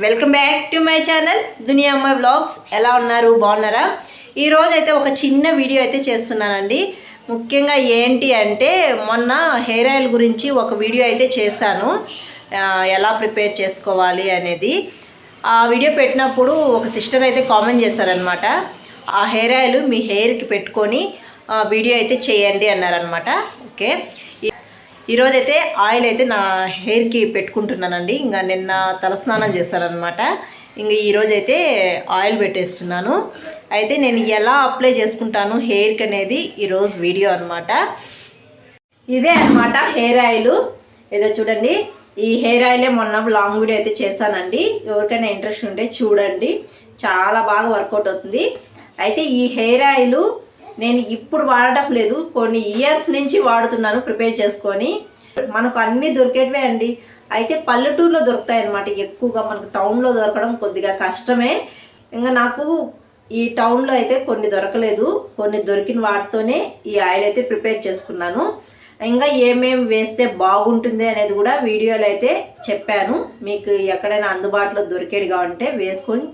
Welcome back to my channel దునియా అమ్మాయి vlogs. ఎలా ఉన్నారు, బాగున్నారా? ఈరోజు అయితే ఒక చిన్న వీడియో అయితే చేస్తున్నానండి. ముఖ్యంగా ఏంటి అంటే మొన్న హెయిర్ ఆయిల్ గురించి ఒక వీడియో అయితే చేశాను, ఎలా ప్రిపేర్ చేసుకోవాలి అనేది. ఆ వీడియో పెట్టినప్పుడు ఒక సిస్టర్ అయితే కామెంట్ చేశారనమాట, ఆ హెయిర్ ఆయిల్ మీ హెయిర్కి పెట్టుకొని వీడియో అయితే చేయండి అన్నారనమాట. ఓకే, ఈరోజైతే ఆయిల్ అయితే నా హెయిర్కి పెట్టుకుంటున్నానండి. ఇంకా నిన్న తలస్నానం చేశానమాట, ఇంక ఈరోజైతే ఆయిల్ పెట్టేస్తున్నాను. అయితే నేను ఎలా అప్లై చేసుకుంటాను హెయిర్కి అనేది ఈరోజు వీడియో అనమాట. ఇదే అనమాట హెయిర్ ఆయిల్. ఏదో చూడండి, ఈ హెయిర్ ఆయిలే మొన్న లాంగ్ వీడియో అయితే చేశానండి. ఎవరికైనా ఇంట్రెస్ట్ ఉంటే చూడండి, చాలా బాగా వర్కౌట్ అవుతుంది. అయితే ఈ హెయిర్ ఆయిల్ నేను ఇప్పుడు వాడటం లేదు, కొన్ని ఇయర్స్ నుంచి వాడుతున్నాను ప్రిపేర్ చేసుకొని. మనకు అన్నీ దొరికేటివే అండి. అయితే పల్లెటూరులో దొరుకుతాయి అన్నమాట ఎక్కువగా, మనకు టౌన్లో దొరకడం కొద్దిగా కష్టమే. ఇంకా నాకు ఈ టౌన్లో అయితే కొన్ని దొరకలేదు, కొన్ని దొరికిన వాటితోనే ఈ ఆయిల్ అయితే ప్రిపేర్ చేసుకున్నాను. ఇంకా ఏమేమి వేస్తే బాగుంటుంది అనేది కూడా వీడియోలో అయితే చెప్పాను. మీకు ఎక్కడైనా అందుబాటులో దొరికేదిగా ఉంటే వేసుకొని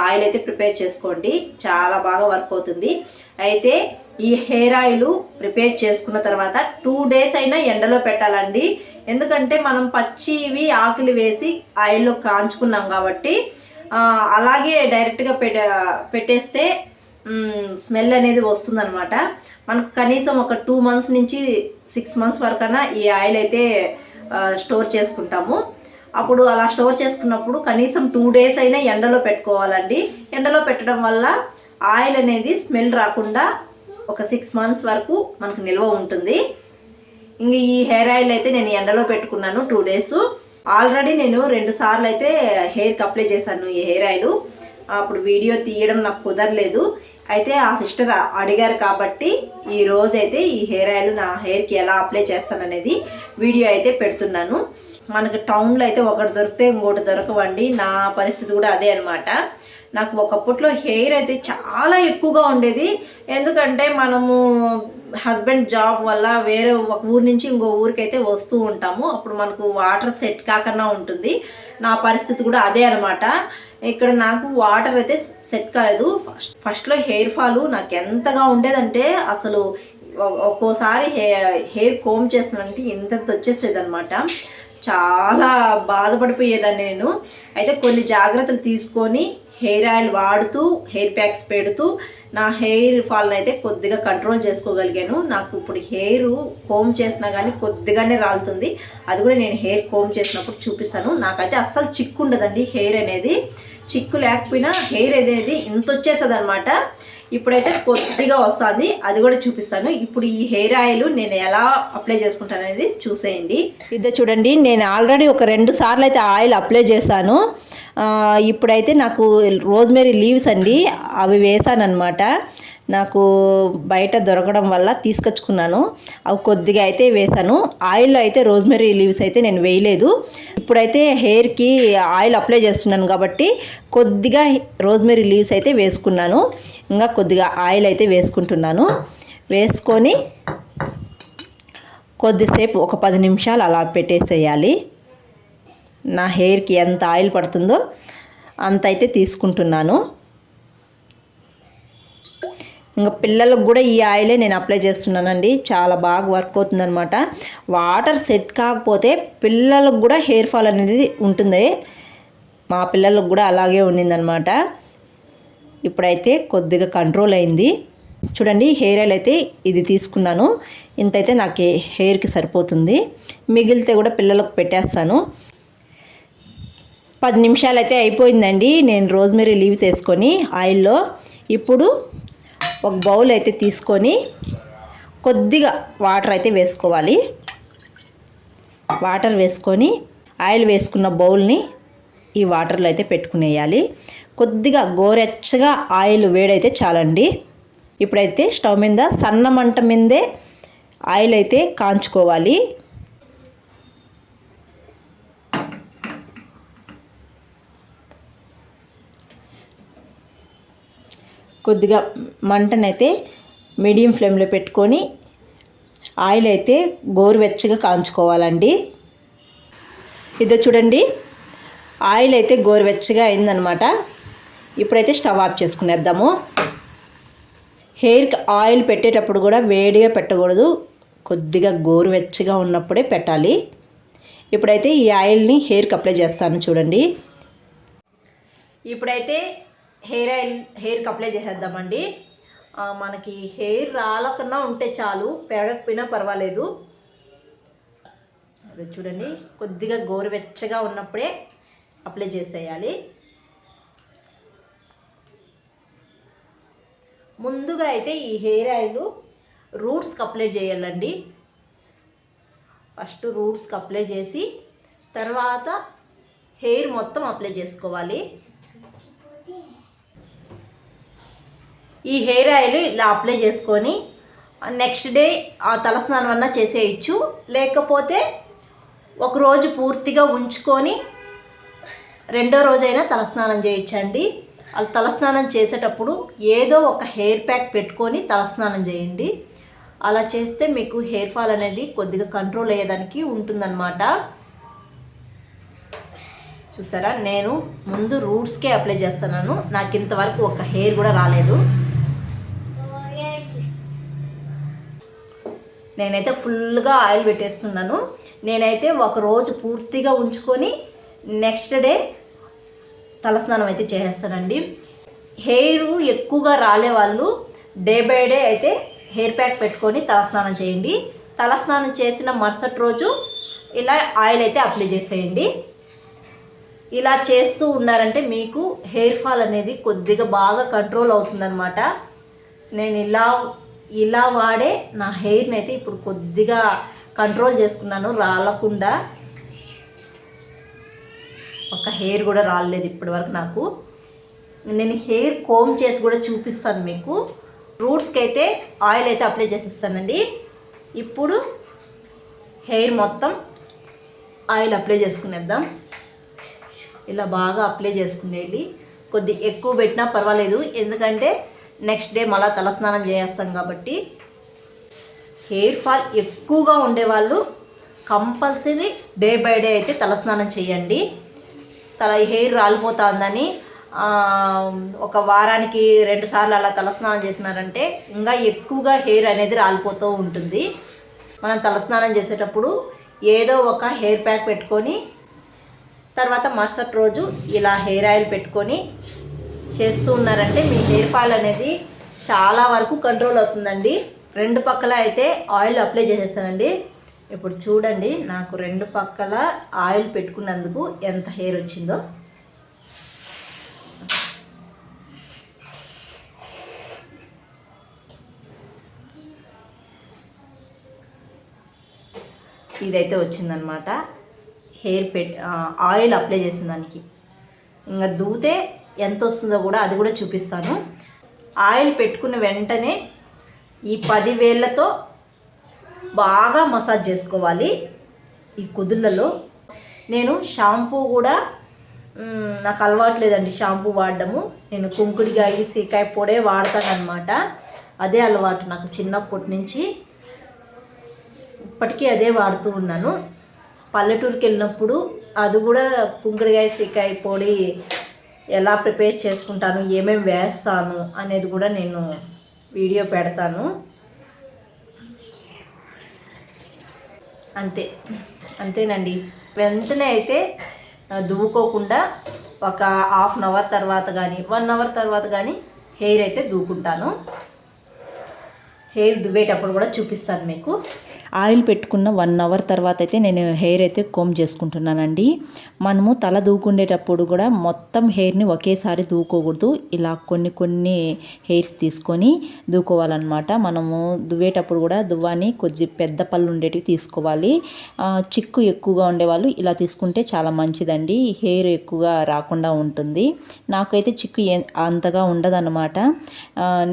ఆయిల్ అయితే ప్రిపేర్ చేసుకోండి, చాలా బాగా వర్క్ అవుతుంది. అయితే ఈ హెయిర్ ఆయిల్ ప్రిపేర్ చేసుకున్న తర్వాత 2 days అయినా ఎండలో పెట్టాలండి. ఎందుకంటే మనం పచ్చివి ఆకులు వేసి ఆయిల్లో కాంచుకున్నాం కాబట్టి, అలాగే డైరెక్ట్గా పెట్టేస్తే స్మెల్ అనేది వస్తుందన్నమాట. మనకు కనీసం ఒక 2 months నుంచి 6 months వరకైనా ఈ ఆయిల్ అయితే స్టోర్ చేసుకుంటాము. అప్పుడు అలా స్టోర్ చేసుకున్నప్పుడు కనీసం 2 days అయినా ఎండలో పెట్టుకోవాలండి. ఎండలో పెట్టడం వల్ల ఆయిల్ అనేది స్మెల్ రాకుండా ఒక 6 months వరకు మనకు నిల్వ ఉంటుంది. ఇంక ఈ హెయిర్ ఆయిల్ అయితే నేను ఎండలో పెట్టుకున్నాను 2 days. ఆల్రెడీ నేను 2 సార్లు అయితే హెయిర్కి అప్లై చేశాను ఈ హెయిర్ ఆయిల్. అప్పుడు వీడియో తీయడం నాకు కుదరలేదు. అయితే ఆ సిస్టర్ అడిగారు కాబట్టి ఈరోజు అయితే ఈ హెయిర్ ఆయిల్ నా హెయిర్కి ఎలా అప్లై చేస్తాననేది వీడియో అయితే పెడుతున్నాను. మనకు టౌన్లో అయితే ఒకటి దొరికితే ఇంకోటి దొరకవండి. నా పరిస్థితి కూడా అదే అనమాట. నాకు ఒకప్పట్లో హెయిర్ అయితే చాలా ఎక్కువగా ఉండేది. ఎందుకంటే మనము హస్బెండ్ జాబ్ వల్ల వేరే ఒక ఊరు నుంచి ఇంకో ఊరికైతే వస్తూ ఉంటాము, అప్పుడు మనకు వాటర్ సెట్ కాకుండా ఉంటుంది. నా పరిస్థితి కూడా అదే అనమాట. ఇక్కడ నాకు వాటర్ అయితే సెట్ కాలేదు. ఫస్ట్లో హెయిర్ ఫాల్ నాకు ఎంతగా ఉండేదంటే అసలు ఒక్కోసారి హెయిర్ కోమ్ చేసినంటే ఇంత వచ్చేసేది అనమాట. చాలా బాధపడిపోయేదాన్ని నేను. అయితే కొన్ని జాగ్రత్తలు తీసుకొని హెయిర్ ఆయిల్ వాడుతూ హెయిర్ ప్యాక్స్ పెడుతూ నా హెయిర్ ఫాల్ని అయితే కొద్దిగా కంట్రోల్ చేసుకోగలిగాను. నాకు ఇప్పుడు హెయిర్ కోమ్ చేసినా కానీ కొద్దిగానే రాలుతుంది. అది కూడా నేను హెయిర్ కోమ్ చేసినప్పుడు చూపిస్తాను. నాకైతే అస్సలు చిక్కు ఉండదండి, హెయిర్ అనేది చిక్కు లేకపోయినా హెయిర్ అనేది ఇంత వచ్చేస్తుంది అనమాట. ఇప్పుడైతే కొద్దిగా వస్తుంది, అది కూడా చూపిస్తాను. ఇప్పుడు ఈ హెయిర్ ఆయిల్ నేను ఎలా అప్లై చేసుకుంటాను అనేది చూసేయండి. ఇదే చూడండి, నేను ఆల్రెడీ ఒక 2 సార్లు అయితే ఆయిల్ అప్లై చేశాను. ఇప్పుడైతే నాకు రోజ్మెరీ లీవ్స్ అండి, అవి వేసాను అనమాట. నాకు బయట దొరకడం వల్ల తీసుకొచ్చుకున్నాను, అవి కొద్దిగా అయితే వేసాను. ఆయిల్లో అయితే రోజ్మెరీ లీవ్స్ అయితే నేను వేయలేదు. ఇప్పుడైతే హెయిర్కి ఆయిల్ అప్లై చేస్తున్నాను కాబట్టి కొద్దిగా రోజ్మెరీ లీవ్స్ అయితే వేసుకున్నాను. ఇంకా కొద్దిగా ఆయిల్ అయితే వేసుకుంటున్నాను. వేసుకొని కొద్దిసేపు ఒక 10 నిమిషాలు అలా పెట్టేసేయాలి. నా హెయిర్కి ఎంత ఆయిల్ పడుతుందో అంత అయితే తీసుకుంటున్నాను. ఇంకా పిల్లలకు కూడా ఈ ఆయిలే నేను అప్లై చేస్తున్నానండి, చాలా బాగా వర్క్ అవుతుందన్నమాట. వాటర్ సెట్ కాకపోతే పిల్లలకు కూడా హెయిర్ ఫాల్ అనేది ఉంటుంది. మా పిల్లలకు కూడా అలాగే ఉండిందనమాట. ఇప్పుడైతే కొద్దిగా కంట్రోల్ అయింది. చూడండి, హెయిర్ ఆయిల్ అయితే ఇది తీసుకున్నాను. ఇంతైతే నాకు హెయిర్కి సరిపోతుంది. మిగిలితే కూడా పిల్లలకు పెట్టేస్తాను. 10 నిమిషాలు అయితే అయిపోయిందండి నేను రోజ్మెరీ లీవ్స్ వేసుకొని ఆయిల్లో. ఇప్పుడు ఒక బౌల్ అయితే తీసుకొని కొద్దిగా వాటర్ అయితే వేసుకోవాలి. వాటర్ వేసుకొని ఆయిల్ వేసుకున్న బౌల్ని ఈ వాటర్లో అయితే పెట్టుకునేయాలి. కొద్దిగా గోరెచ్చగా ఆయిల్ వేడైతే చాలండి. ఇప్పుడైతే స్టవ్ మీద సన్న మంట మీదే ఆయిల్ అయితే కాంచుకోవాలి. కొద్దిగా మంటనైతే మీడియం ఫ్లేమ్లో పెట్టుకొని ఆయిల్ అయితే గోరువెచ్చగా కాంచుకోవాలండి. ఇదో చూడండి, ఆయిల్ అయితే గోరువెచ్చగా అయిందనమాట. ఇప్పుడైతే స్టవ్ ఆఫ్ చేసుకునేద్దాము. హెయిర్కి ఆయిల్ పెట్టేటప్పుడు కూడా వేడిగా పెట్టకూడదు, కొద్దిగా గోరువెచ్చగా ఉన్నప్పుడే పెట్టాలి. ఇప్పుడైతే ఈ ఆయిల్ని హెయిర్కి అప్లై చేస్తాను చూడండి. ఇప్పుడైతే హెయిర్కి అప్లై చేసేద్దామండి. మనకి హెయిర్ రాలకుండా ఉంటే చాలు, పెరగకపోయినా పర్వాలేదు. అదే చూడండి, కొద్దిగా గోరువెచ్చగా ఉన్నప్పుడే అప్లై చేసేయాలి. ముందుగా అయితే ఈ హెయిర్ ఆయిల్ రూట్స్కి అప్లై చేయాలండి. ఫస్ట్ రూట్స్కి అప్లై చేసి తర్వాత హెయిర్ మొత్తం అప్లై చేసుకోవాలి. ఈ హెయిర్ ఆయిల్ ఇలా అప్లై చేసుకొని నెక్స్ట్ డే తలస్నానం అన్నా చేసేయచ్చు, లేకపోతే ఒకరోజు పూర్తిగా ఉంచుకొని రెండో రోజైనా తలస్నానం చేయొచ్చండి. అలా తలస్నానం చేసేటప్పుడు ఏదో ఒక హెయిర్ ప్యాక్ పెట్టుకొని తలస్నానం చేయండి. అలా చేస్తే మీకు హెయిర్ ఫాల్ అనేది కొద్దిగా కంట్రోల్ అయ్యేదానికి ఉంటుందన్నమాట. చూసారా, నేను ముందు రూట్స్కే అప్లై చేస్తున్నాను. నాకు ఇంతవరకు ఒక హెయిర్ కూడా రాలేదు. నేనైతే ఫుల్గా ఆయిల్ పెట్టేస్తున్నాను. నేనైతే ఒక రోజు పూర్తిగా ఉంచుకొని నెక్స్ట్ డే తలస్నానం అయితే చేసేస్తానండి. హెయిర్ ఎక్కువగా రాలే వాళ్ళు డే బై డే అయితే హెయిర్ ప్యాక్ పెట్టుకొని తలస్నానం చేయండి. తలస్నానం చేసిన మరుసటి రోజు ఇలా ఆయిల్ అయితే అప్లై చేసేయండి. ఇలా చేస్తూ ఉన్నారంటే మీకు హెయిర్ ఫాల్ అనేది కొద్దిగా బాగా కంట్రోల్ అవుతుందన్నమాట. నేను ఇలా వాడే నా హెయిర్ని అయితే ఇప్పుడు కొద్దిగా కంట్రోల్ చేసుకున్నాను, రాలకుండా. ఒక హెయిర్ కూడా రాలేదు ఇప్పటి వరకు నాకు. నేను హెయిర్ కోమ్ చేసి కూడా చూపిస్తాను మీకు. రూట్స్కి అయితే ఆయిల్ అయితే అప్లై చేసిస్తానండి. ఇప్పుడు హెయిర్ మొత్తం ఆయిల్ అప్లై చేసుకునేద్దాం. ఇలా బాగా అప్లై చేసుకునేది. కొద్ది ఎక్కువ పెట్టినా పర్వాలేదు, ఎందుకంటే నెక్స్ట్ డే మళ్ళీ తలస్నానం చేస్తాం కాబట్టి. హెయిర్ ఫాల్ ఎక్కువగా ఉండేవాళ్ళు కంపల్సరీ డే బై డే అయితే తలస్నానం చేయండి. హెయిర్ రాలిపోతుందని ఒక వారానికి 2 సార్లు అలా తలస్నానం చేసినారంటే ఇంకా ఎక్కువగా హెయిర్ అనేది రాలిపోతూ ఉంటుంది. మనం తలస్నానం చేసేటప్పుడు ఏదో ఒక హెయిర్ ప్యాక్ పెట్టుకొని తర్వాత మరుసటి రోజు ఇలా హెయిర్ ఆయిల్ పెట్టుకొని చేస్తూ ఉన్నారంటే మీ హెయిర్ ఫాల్ అనేది చాలా వరకు కంట్రోల్ అవుతుందండి. 2 పక్కల అయితే ఆయిల్ అప్లై చేసేస్తానండి. ఇప్పుడు చూడండి, నాకు 2 పక్కల ఆయిల్ పెట్టుకున్నందుకు ఎంత హెయిర్ వచ్చిందో. ఇదైతే వచ్చిందనమాట హెయిర్ ఆయిల్ అప్లై చేసిన దానికి. ఇంకా దూతే ఎంత వస్తుందో కూడా అది కూడా చూపిస్తాను. ఆయిల్ పెట్టుకున్న వెంటనే ఈ 10 వేళ్ళతో బాగా మసాజ్ చేసుకోవాలి ఈ కుదుళ్ళలో. నేను షాంపూ కూడా నాకు అలవాటు లేదండి షాంపూ వాడడము. నేను కుంకుడికాయ సీకాయ పొడే వాడతానన్నమాట. అదే అలవాటు నాకు చిన్నప్పటి నుంచి, ఇప్పటికీ అదే వాడుతూ ఉన్నాను. పల్లెటూరుకి వెళ్ళినప్పుడు అది కూడా కుంకుడికాయ సీకాయ పొడి ఎలా ప్రిపేర్ చేసుకుంటాను, ఏమేమి వేస్తాను అనేది కూడా నేను వీడియో పెడతాను. అంతేనండి. వెంటనే అయితే దువ్వుకోకుండా ఒక హాఫ్ అన్ అవర్ తర్వాత కానీ 1 అవర్ తర్వాత కానీ హెయిర్ అయితే దువ్వుకుంటాను. హెయిర్ దువ్వేటప్పుడు కూడా చూపిస్తాను మీకు. ఆయిల్ పెట్టుకున్న 1 అవర్ తర్వాత అయితే నేను హెయిర్ అయితే కోమ్ చేసుకుంటున్నానండి. మనము తల దూకుండేటప్పుడు కూడా మొత్తం హెయిర్ని ఒకేసారి దూకోకూడదు. ఇలా కొన్ని హెయిర్స్ తీసుకొని దూకోవాలన్నమాట. మనము దువ్వేటప్పుడు కూడా దువ్వాని కొద్ది పెద్ద పళ్ళు ఉండేటివి తీసుకోవాలి. చిక్కు ఎక్కువగా ఉండేవాళ్ళు ఇలా తీసుకుంటే చాలా మంచిదండి, హెయిర్ ఎక్కువగా రాకుండా ఉంటుంది. నాకైతే చిక్కు అంతగా ఉండదన్నమాట.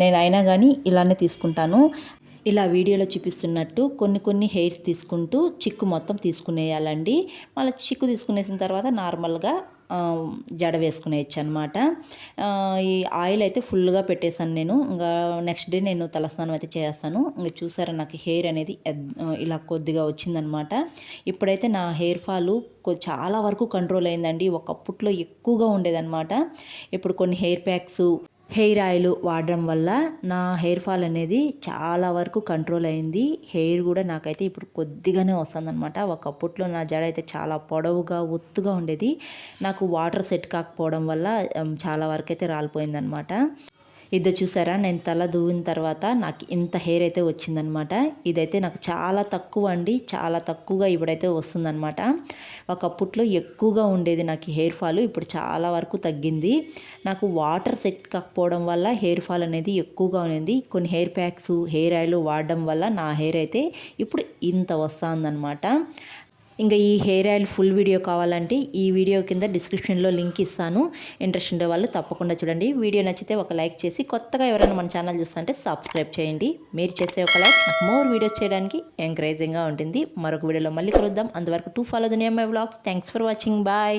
నేను అయినా కానీ ఇలానే తీసుకుంటాను. ఇలా వీడియోలో చూపిస్తున్నట్టు కొన్ని హెయిర్స్ తీసుకుంటూ చిక్కు మొత్తం తీసుకునేయాలండి. మళ్ళీ చిక్కు తీసుకునేసిన తర్వాత నార్మల్గా జడ వేసుకునేయచ్చు అనమాట. ఈ ఆయిల్ అయితే ఫుల్గా పెట్టేశాను నేను. ఇంకా నెక్స్ట్ డే నేను తలస్నానం అయితే చేస్తాను. ఇంకా చూసారా నాకు హెయిర్ అనేది ఇలా కొద్దిగా వచ్చిందనమాట. ఇప్పుడైతే నా హెయిర్ ఫాలు చాలా వరకు కంట్రోల్ అయిందండి. ఒకప్పట్లో ఎక్కువగా ఉండేదన్నమాట. ఇప్పుడు కొన్ని హెయిర్ ప్యాక్స్, హెయిర్ ఆయిల్ వాడడం వల్ల నా హెయిర్ ఫాల్ అనేది చాలా వరకు కంట్రోల్ అయింది. హెయిర్ కూడా నాకైతే ఇప్పుడు కొద్దిగానే వస్తుందన్నమాట. ఒకప్పట్లో నా జడ అయితే చాలా పొడవుగా ఒత్తుగా ఉండేది. నాకు వాటర్ సెట్ కాకపోవడం వల్ల చాలా వరకు అయితే రాలిపోయిందనమాట. ఇది చూసారా, నేను తల దువ్విన తర్వాత నాకు ఇంత హెయిర్ అయితే వచ్చిందనమాట. ఇదైతే నాకు చాలా తక్కువ అండి, చాలా తక్కువగా ఇప్పుడైతే వస్తుందనమాట. ఒకప్పట్లో ఎక్కువగా ఉండేది నాకు హెయిర్ ఫాల్, ఇప్పుడు చాలా వరకు తగ్గింది. నాకు వాటర్ సెట్ కాకపోవడం వల్ల హెయిర్ ఫాల్ అనేది ఎక్కువగా ఉంది. కొన్ని హెయిర్ ప్యాక్స్, హెయిర్ ఆయిల్ వాడడం వల్ల నా హెయిర్ అయితే ఇప్పుడు ఇంత వస్తుందన్నమాట. ఇంకా ఈ హెయిర్ ఆయిల్ ఫుల్ వీడియో కావాలంటే ఈ వీడియో కింద డిస్క్రిప్షన్లో లింక్ ఇస్తాను. ఇంట్రెస్ట్ ఉండే వాళ్ళు తప్పకుండా చూడండి. వీడియో నచ్చితే ఒక లైక్ చేసి, కొత్తగా ఎవరైనా మన ఛానల్ చూస్తుంటే సబ్స్క్రైబ్ చేయండి. మీరు చేసే ఒక లైక్ మోర్ వీడియోస్ చేయడానికి ఎంకరేజింగ్గా ఉంటుంది. మరొక వీడియోలో మళ్ళీ కలుద్దాం. అంతవరకు టు ఫాలో దునియా my vlogs. Thanks for watching. Bye.